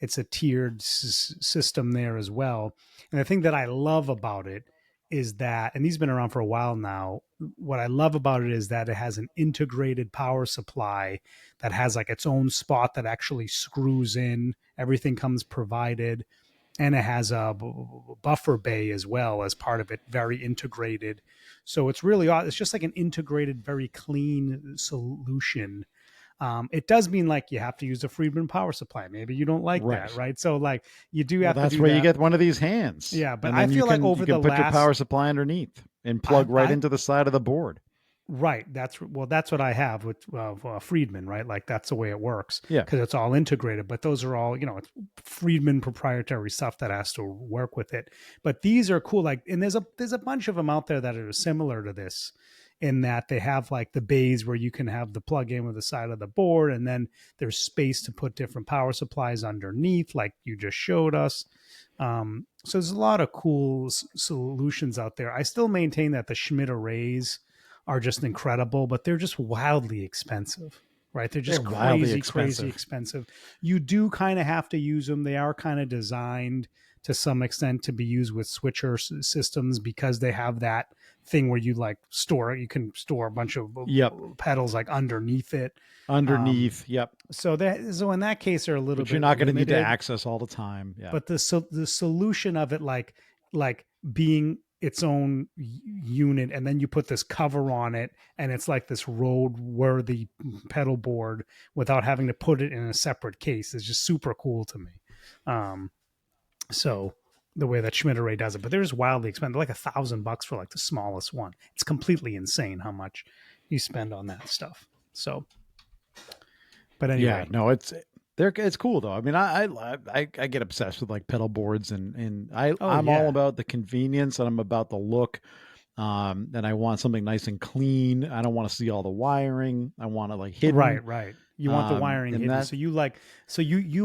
It's a tiered system there as well. And the thing that I love about it is that, and these have been around for a while now, what I love about it is that it has an integrated power supply that has like its own spot that actually screws in. Everything comes provided. And it has a buffer bay as well as part of it, very integrated. So it's really, it's just like an integrated, very clean solution. It does mean like you have to use a Friedman power supply. Maybe you don't like that, right? So like you do have to do that. That's where you get one of these hands. Yeah, but I feel like over the last... you can put your power supply underneath and plug right into the side of the board. Right. That's what I have with Friedman, right? Like that's the way it works. Yeah. Because it's all integrated, but those are all, it's Friedman proprietary stuff that has to work with it. But these are cool. Like, and there's a bunch of them out there that are similar to this in that they have like the bays where you can have the plug in with the side of the board. And then there's space to put different power supplies underneath, like you just showed us. So there's a lot of cool solutions out there. I still maintain that the Schmidt arrays are just incredible, but they're just wildly expensive, right? They're just crazy expensive. You do kind of have to use them. They are kind of designed to some extent to be used with switcher systems because they have that thing where you you can store a bunch of pedals like underneath it. Yep. So in that case, they're a little bit. You're not going to need to limited. access all the time. Yeah. But the solution of it, like being its own unit, and then you put this cover on it, and it's like this road-worthy pedal board without having to put it in a separate case. It's just super cool to me. So the way that Schmidt-Array does it, but they're just wildly expensive. Like $1,000 for like the smallest one. It's completely insane how much you spend on that stuff. So, but anyway, Yeah, no, it's cool though. I mean, I get obsessed with like pedal boards and I'm all about the convenience and I'm about the look. And I want something nice and clean. I don't want to see all the wiring. I want it like hidden. Right. You want the wiring hidden. That, so you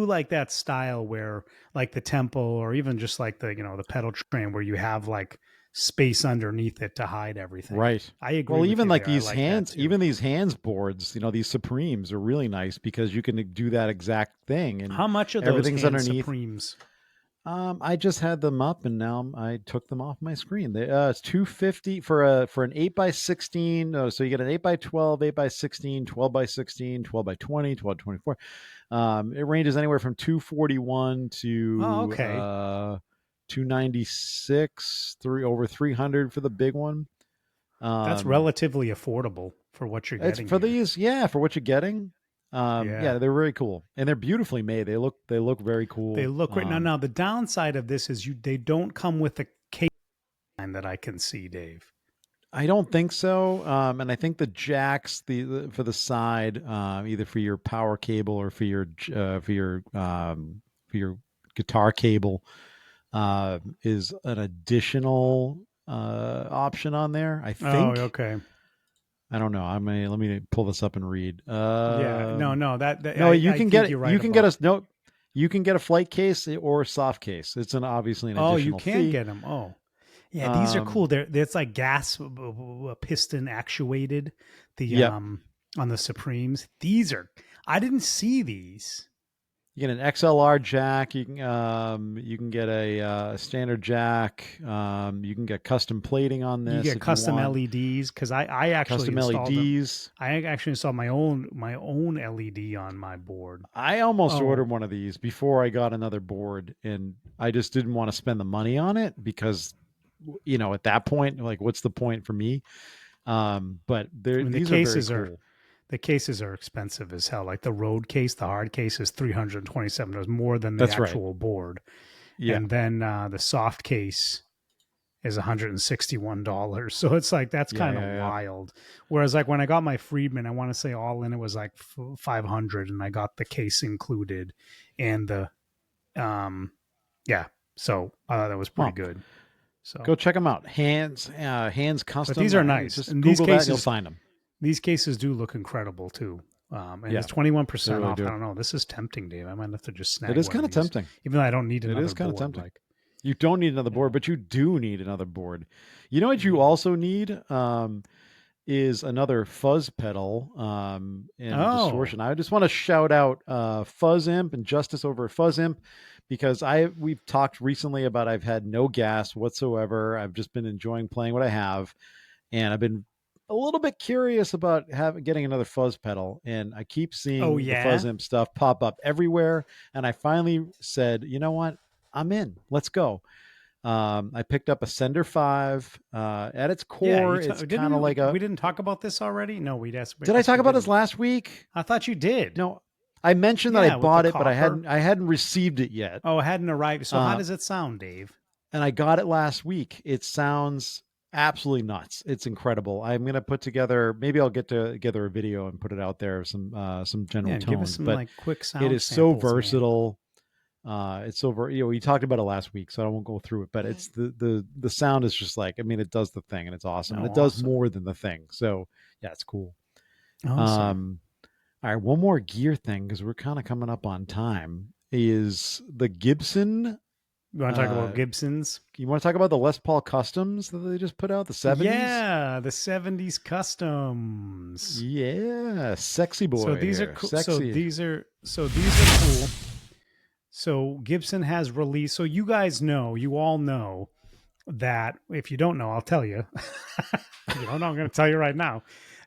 like that style where like the Tempo or even just like the, the pedal train where you have like space underneath it to hide everything. Right. I agree. Well, even like there. these hands, even these hands boards, these Supremes are really nice because you can do that exact thing. And how much of everything's those underneath Supremes? I just had them up and now I took them off my screen. It's $250 for an 8x16. So you get an 8x12, 8x16, 12x16, 12x20, 12x24. It ranges anywhere from 241 to 296, over 300 for the big one. That's relatively affordable for what you're getting. For these, for what you're getting. They're very cool and they're beautifully made. They look very cool. They look great. Now the downside of this is they don't come with a case line that I can see, Dave. I don't think so. And I think the jacks for the side, either for your power cable or for your guitar cable, is an additional option on there. I think. Oh, okay. I don't know. Let me pull this up and read. You can get a flight case or a soft case. It's obviously an additional you can fee. get them. Oh, yeah, these are cool. It's like gas piston actuated. On the Supremes. I didn't see these. You get an XLR jack. You can get a standard jack. You can get custom plating on this. You get custom LEDs because I actually installed LEDs. I actually installed my own LED on my board. I almost ordered one of these before I got another board, and I just didn't want to spend the money on it because, at that point, like, what's the point for me? But these cases are very cool. The cases are expensive as hell. Like the road case, the hard case is $327, more than the actual board. Yeah. And then the soft case is $161. So it's like, that's kind of wild. Whereas like when I got my Friedman, I want to say all in, it was like $500 and I got the case included and the, so that was pretty good. So go check them out. Hands Custom. But these are nice. Just and Google these cases, that, you'll find them. These cases do look incredible too. And it's 21% really off. I don't know. This is tempting, Dave. I might have to just snag it. Is kind of tempting. Even though I don't need another board. It is kind of tempting. You don't need another board, but you do need another board. You know what you also need is another fuzz pedal and distortion. I just want to shout out Fuzz Imp and Justice over at Fuzz Imp because we've talked recently about I've had no gas whatsoever. I've just been enjoying playing what I have, and I've been a little bit curious about getting another fuzz pedal, and I keep seeing the Fuzz Imp stuff pop up everywhere. And I finally said, you know what? I'm in. Let's go. I picked up a Sender 5. At its core, it's kind of like we didn't talk about this already? No, we did. Did I talk about this last week? I thought you did. No, I mentioned that I bought it, but I hadn't received it yet. Oh, it hadn't arrived. So how does it sound, Dave? And I got it last week. It sounds absolutely nuts. It's incredible. I'm going to put together, maybe I'll get together a video and put it out there, some general tones. Give us some like quick sound. It is so versatile. It's so we talked about it last week, so I won't go through it, but it's the sound is just like, it does the thing and it's awesome. And it does more than the thing. So yeah, it's cool. Awesome. All right. One more gear thing, because we're kind of coming up on time, is the Gibson. You want to talk about Gibsons? You want to talk about the Les Paul Customs that they just put out, the 70s? Yeah, the 70s Customs. Yeah, sexy boy. So these are cool. So these are cool. So Gibson has released. So you all know that. If you don't know, I'll tell you. You don't know, I'm going to tell you right now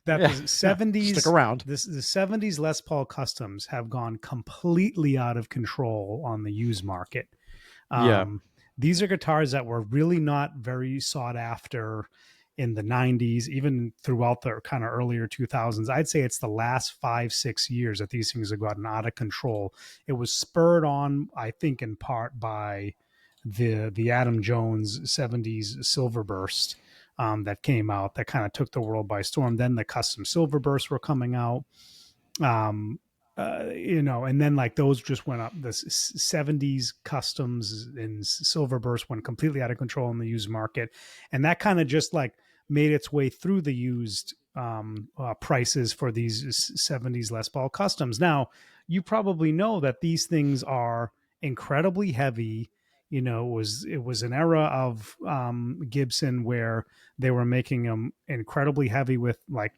that the 70s. Stick around. The 70s Les Paul Customs have gone completely out of control on the used market. These are guitars that were really not very sought after in the 90s, even throughout the kind of earlier 2000s. I'd say it's the last 5-6 years that these things have gotten out of control. It was spurred on, I think, in part by the Adam Jones 70s Silverburst that came out that kind of took the world by storm. Then the custom Silverbursts were coming out. And then like those just went up. The 70s customs and Silverburst went completely out of control in the used market, and that kind of just like made its way through the used prices for these 70s Les Paul customs. Now, you probably know that these things are incredibly heavy. It was an era of Gibson where they were making them incredibly heavy with like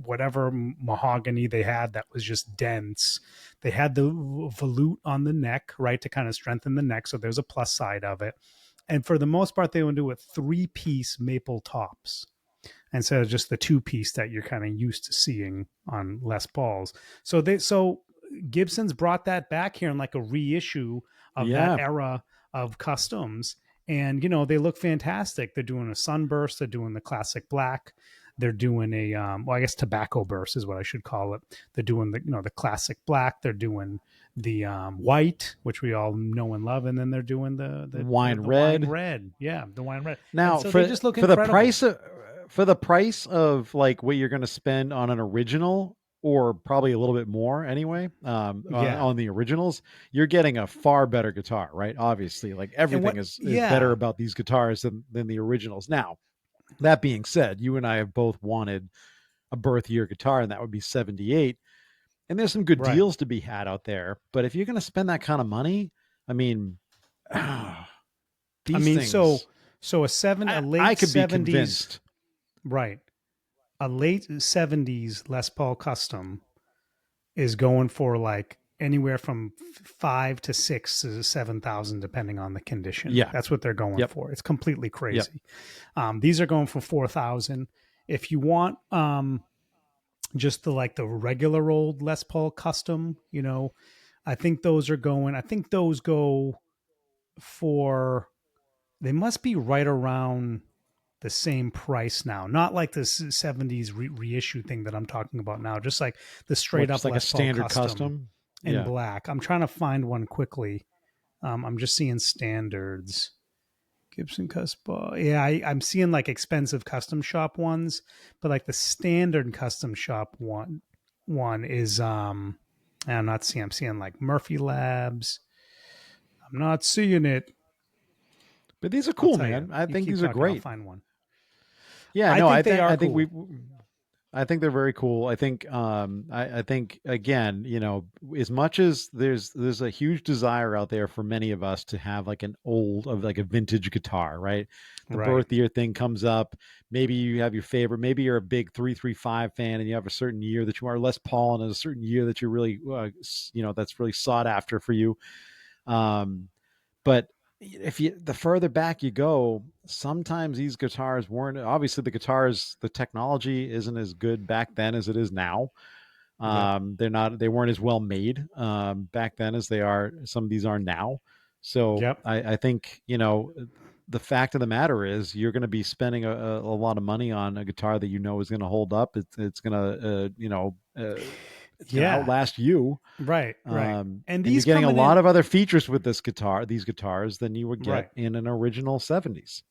whatever mahogany they had that was just dense. They had the volute on the neck, right, to kind of strengthen the neck. So there's a plus side of it. And for the most part, they would do a 3-piece maple tops instead of just the 2-piece that you're kind of used to seeing on Les Pauls. So Gibson's brought that back here in like a reissue of that era of customs. And, they look fantastic. They're doing a sunburst. They're doing the classic black. They're doing a, I guess tobacco burst is what I should call it. They're doing the classic black. They're doing the white, which we all know and love, and then they're doing the wine red. Wine red, yeah, the wine red. Now, so for they just look for the price of like what you're going to spend on an original, or probably a little bit more anyway, on the originals, you're getting a far better guitar, right? Obviously, like everything is better about these guitars than the originals. Now, that being said, you and I have both wanted a birth year guitar, and that would be 78. And there's some good deals to be had out there. But if you're going to spend that kind of money, I mean, things, so a late I could 70s, be convinced. Right. A late 70s Les Paul Custom is going for like anywhere from 5 to 6 to 7,000, depending on the condition. Yeah, that's what they're going for. It's completely crazy. These are going for 4,000. If you want just the regular old Les Paul Custom, I think those go for. They must be right around the same price now, not like this 70s reissue thing that I'm talking about now, just like the straight up like Les a standard Paul custom in black. I'm trying to find one quickly. I'm just seeing standards. Gibson Custom. Yeah, I'm seeing like expensive custom shop ones, but like the standard custom shop one is I'm not seeing. I'm seeing like Murphy Labs. I'm not seeing it. But these are cool, man. I think these are great. I'll find one. Yeah, I think I think they're very cool. I think I think again, as much as there's a huge desire out there for many of us to have like a vintage guitar, right? The birth year thing comes up. Maybe you have your favorite. Maybe you're a big 335 fan and you have a certain year that you are Les Paul, and a certain year that you're really that's really sought after for you. But the further back you go, sometimes these guitars weren't, obviously the technology isn't as good back then as it is now. They weren't as well made back then as some of these are now. So I think, the fact of the matter is you're going to be spending a lot of money on a guitar that is going to hold up. It's going to, outlast you, right. And you're getting a lot of other features with these guitars than you would get in an original 70s.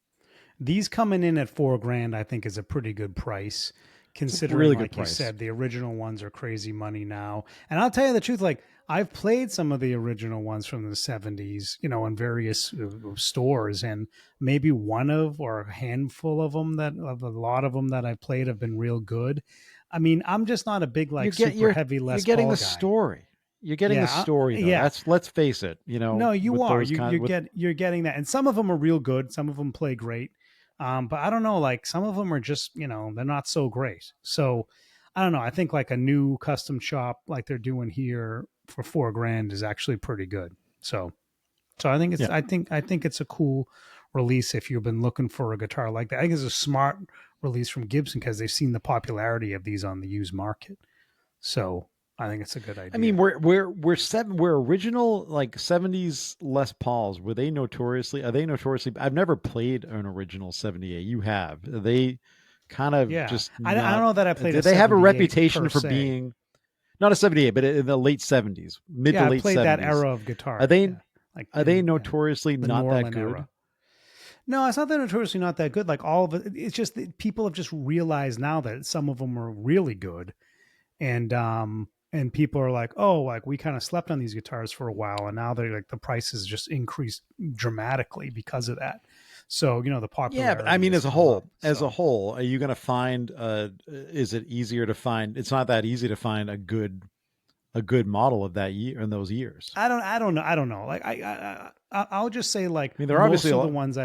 These coming in at $4,000 I think is a pretty good price, considering really like good you price. said, the original ones are crazy money now. And I'll tell you the truth, like I've played some of the original ones from the 70s, in various stores, and maybe one of or a handful of them a lot of them that I've played have been real good. I mean, I'm just not a big super heavy Les Paul guy. You're getting the story. You're getting the story, though. Yeah. Let's face it. No, you are. You're getting that, and some of them are real good. Some of them play great, but I don't know. Like some of them are just they're not so great. So I don't know. I think like a new custom shop like they're doing here for $4,000 is actually pretty good. So I think it's I think it's a cool release if you've been looking for a guitar like that. I think it's a smart release from Gibson because they've seen the popularity of these on the used market. So I think it's a good idea. I mean, we're original like 70s Les Pauls. Are they notoriously? I've never played an original 78. You have. Are they kind of just. I don't know that I played. They have a reputation for being not a 78, but in the late 70s, mid to late 70s. I played that era of guitar. Are they? like Are they in notoriously the not that Norland good? era. No, it's not that notoriously not that good. Like all of it, it's just that people have just realized now that some of them are really good, and people are like, oh, like we kind of slept on these guitars for a while, and now they're like the prices just increased dramatically because of that. So the Yeah, but I popularity mean, has as a come up. whole, So are you going to find? Is it easier to find? It's not that easy to find a good model of that year in those years. I don't know. Like I'll just say like I mean, there are obviously most a of the lot. ones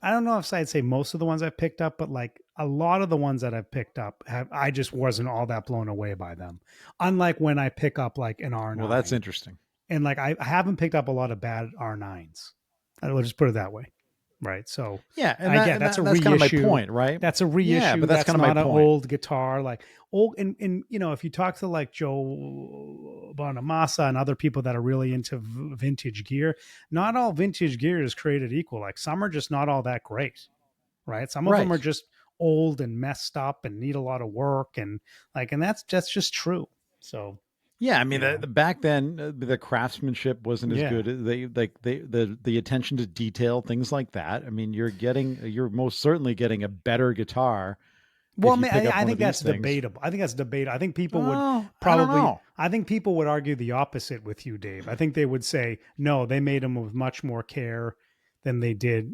I don't know if I'd say most of the ones I've picked up, but like a lot of the ones that I've picked up I just wasn't all that blown away by them. Unlike when I pick up like an Well, that's R9, interesting. and like I haven't picked up a lot of bad R9s. I'll just put it that way. Right. So Yeah, I get that's kind of my reissue. point, right? That's a Yeah, reissue. but that's That's kind of my not an point. old guitar. Like old and if you talk to like Joe Bonamassa and other people that are really into vintage gear, not all vintage gear is created equal. Like some are just not all that great. Right. Some of them are Right. just old and messed up and need a lot of work and that's just true. So, Yeah, I mean, you know, the back then the craftsmanship wasn't as yeah. good. The attention to detail, things like that. I mean, you're most certainly getting a better guitar Well, if you pick up I one of think these that's things. debatable. I think that's debatable. I think people would Oh, I don't probably, know. I think people would argue the opposite with you, Dave. I think they would say, no, they made them with much more care than they did,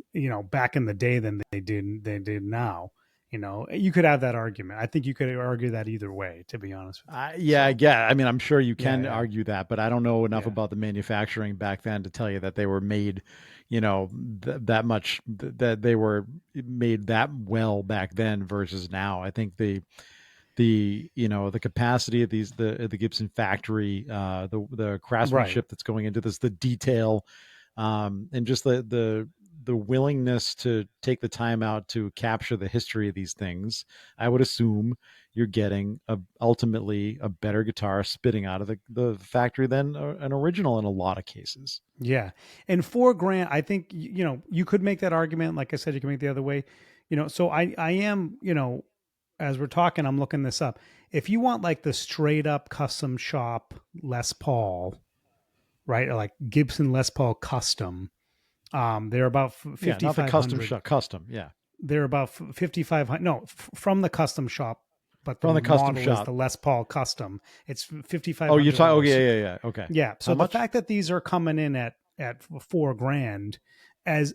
back in the day than they did now. You could have that argument. I think you could argue that either way, to be honest with you. Yeah, So, yeah. I mean, I'm sure you yeah, can yeah, argue that, but I don't know enough yeah. about the manufacturing back then to tell you that they were made, that much that they were made that well back then versus now. I think the capacity of the Gibson factory, the Right. craftsmanship that's going into this, the detail, and just the willingness to take the time out to capture the history of these things. I would assume you're getting ultimately a better guitar spitting out of the factory than an original in a lot of cases. Yeah. And 4 grand, I think, you could make that argument. Like I said, you can make the other way, so I am, as we're talking, I'm looking this up. If you want like the straight up custom shop Les Paul, right? Or like Gibson Les Paul Custom, they're about Yeah, not the custom 5,500. shop, custom. Yeah, They're about 5,500. No, from the custom shop, but the from the custom model is shop. the Les Paul Custom. It's Oh, you're talking. Oh, $5,500. yeah, So, yeah, yeah. Okay. yeah. How So the much? fact that these are coming in at 4 grand, as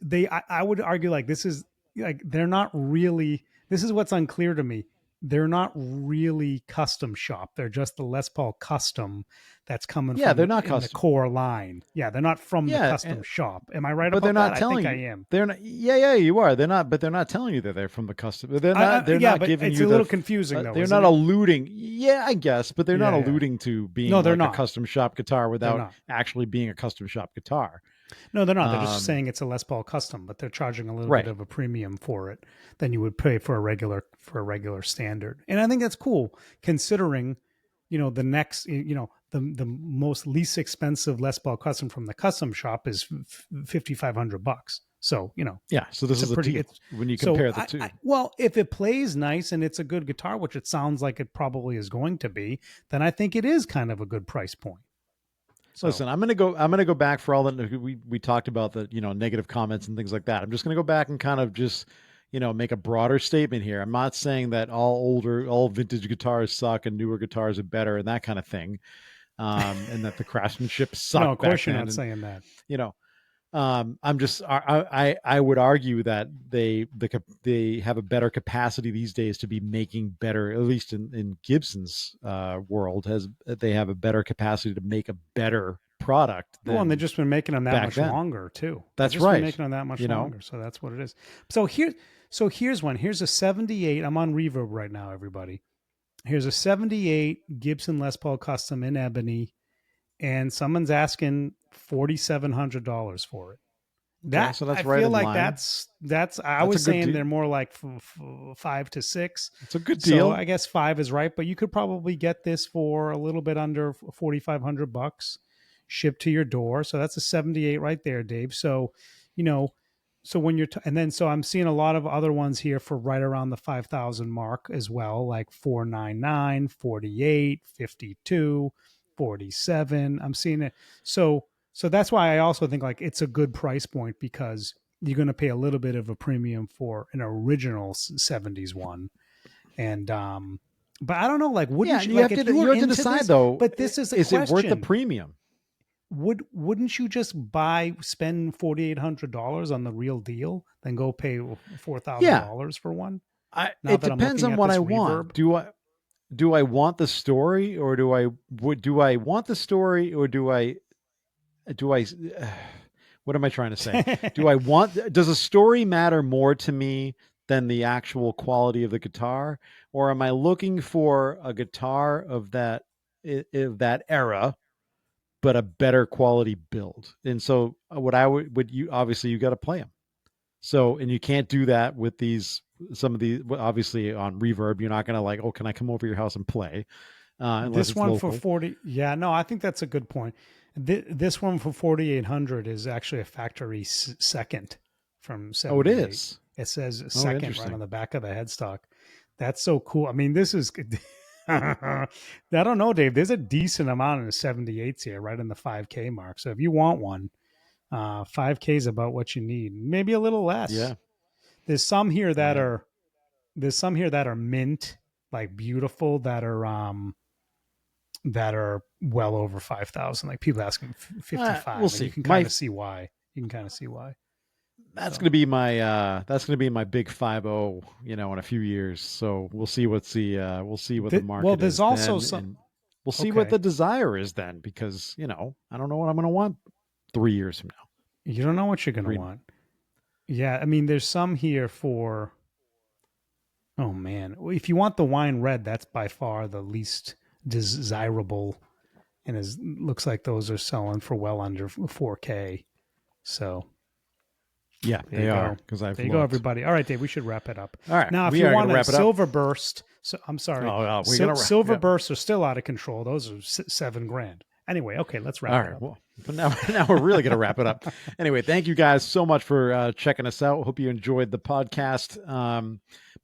I would argue like this is like they're not really. This is what's unclear to me. They're not really custom shop. They're just the Les Paul Custom that's coming Yeah, from they're not in the custom. core line. Yeah, they're not from the Yeah, custom shop. Am I right but they're about not that? I think telling I you. am. They're not. Yeah, yeah, you are. They're not. But they're not telling you that they're from the custom. They're not. They're Yeah, not but giving it's you a the. little confusing though, They're isn't not it? alluding. Yeah, I guess, but they're not Yeah, yeah. alluding to No, being they're like a not. custom shop guitar They're without not. actually being a custom shop guitar. No, they're not. They're just Um, saying it's a Les Paul custom, but they're charging a little bit right. of a premium for it than you would pay for a regular standard. And I think that's cool considering, the next, the most least expensive Les Paul custom from the custom shop is $5,500. So, Yeah. So this it's a is a pretty deal it's when you so compare the two. well, if it plays nice and it's a good guitar, which it sounds like it probably is going to be, then I think it is kind of a good price point. So, Listen, I'm gonna go. I'm gonna go back for all that we talked about the negative comments and things like that. I'm just gonna go back and kind of just make a broader statement here. I'm not saying that all vintage guitars suck and newer guitars are better and that kind of thing, and that the craftsmanship no, of sucked back course you're then. not And saying that. you know, I'm just I would argue that they have a better capacity these days to be making better, at least in Gibson's world, has they have a better capacity to make a better product Well, and they've than just been making them that back much then. longer too. They've That's just been right. making them that much You know, longer, so that's what it is. Here's one. Here's a '78. I'm on Reverb right now, everybody. Here's a '78 Gibson Les Paul Custom in ebony, and someone's asking $4,700 for it. okay, That so that's I right feel in like line. that's. I That's a was good saying deal. they're more like 5 to 6. It's a good So deal. I guess 5 is right, but you could probably get this for a little bit under $4,500 shipped to your door. So that's a 78 right there, Dave. So, you know, so when you're and then so I'm seeing a lot of other ones here for right around the 5,000 mark as well, like 499, 48, 52, 47. I'm seeing it. So So that's why I also think like it's a good price point because you're going to pay a little bit of a premium for an original 70s one. And, but I don't know, like, Yeah, wouldn't you, you like, have if to you were you have to into decide this, though. but this is a Is it worth the question. premium? Wouldn't you just spend $4,800 on the real deal, then go pay Yeah, $4,000 for one? Now it that I'm depends looking on at what this I reverb, want. Do I want the story, or do I want the story, or do I what am I trying to say? Does a story matter more to me than the actual quality of the guitar, or am I looking for a guitar of that era, but a better quality build? And so what I would you obviously you got to play them. So, and you can't do that with some of these, obviously on Reverb, you're not going to like, oh, can I come over your house and play? Unless this it's one for local. 40, yeah, no, I think that's a good point. This one for 4,800 is actually a factory second from Oh, it 78. is. It says Oh, second right on interesting. the back of the headstock. That's so cool. I mean, this is I don't know, Dave. There's a decent amount of 78s here, right in the 5K mark. So if you want one, 5K is about what you need. Maybe a little less. Yeah. There's some here that Yeah. are mint, like beautiful, that are well over 5,000. Like people asking 55, We'll and you see. can kind of see why. You can kind of see why. That's So going to be my big 50, in a few years. So we'll see what the well, market there's is also then, some. and we'll see what Okay, the desire is then, because I don't know what I'm going to want 3 years from now. you don't know what you're gonna 3 want. Yeah, I mean, there's some here for. Oh man, if you want the wine red, that's by far the least desirable, and looks like those are selling for well under 4K. So Yeah, there you they are, go. because I've There you go, looked. everybody. All right, Dave, we should wrap it up. All right, Now, if we you are going want to a wrap it up. silver burst, so I'm sorry, Oh, we're going to silver bursts are still out of control. Those are $7,000. Anyway, okay, let's wrap All it right. up. Well, but now we're really going to wrap it up. Anyway, thank you guys so much for checking us out. Hope you enjoyed the podcast.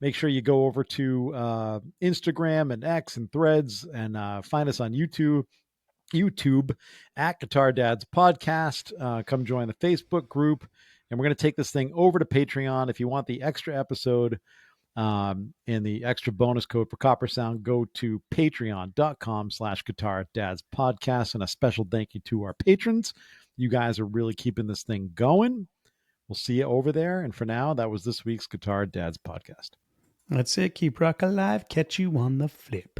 Make sure you go over to Instagram and X and Threads, and find us on YouTube at Guitar Dads Podcast. Come join the Facebook group, and we're going to take this thing over to Patreon. If you want the extra episode, and the extra bonus code for Copper Sound, go to patreon.com/Guitar Dads Podcast. And a special thank you to our patrons. You guys are really keeping this thing going. We'll see you over there. And for now, that was this week's Guitar Dads Podcast. That's it. Keep rock alive. Catch you on the flip.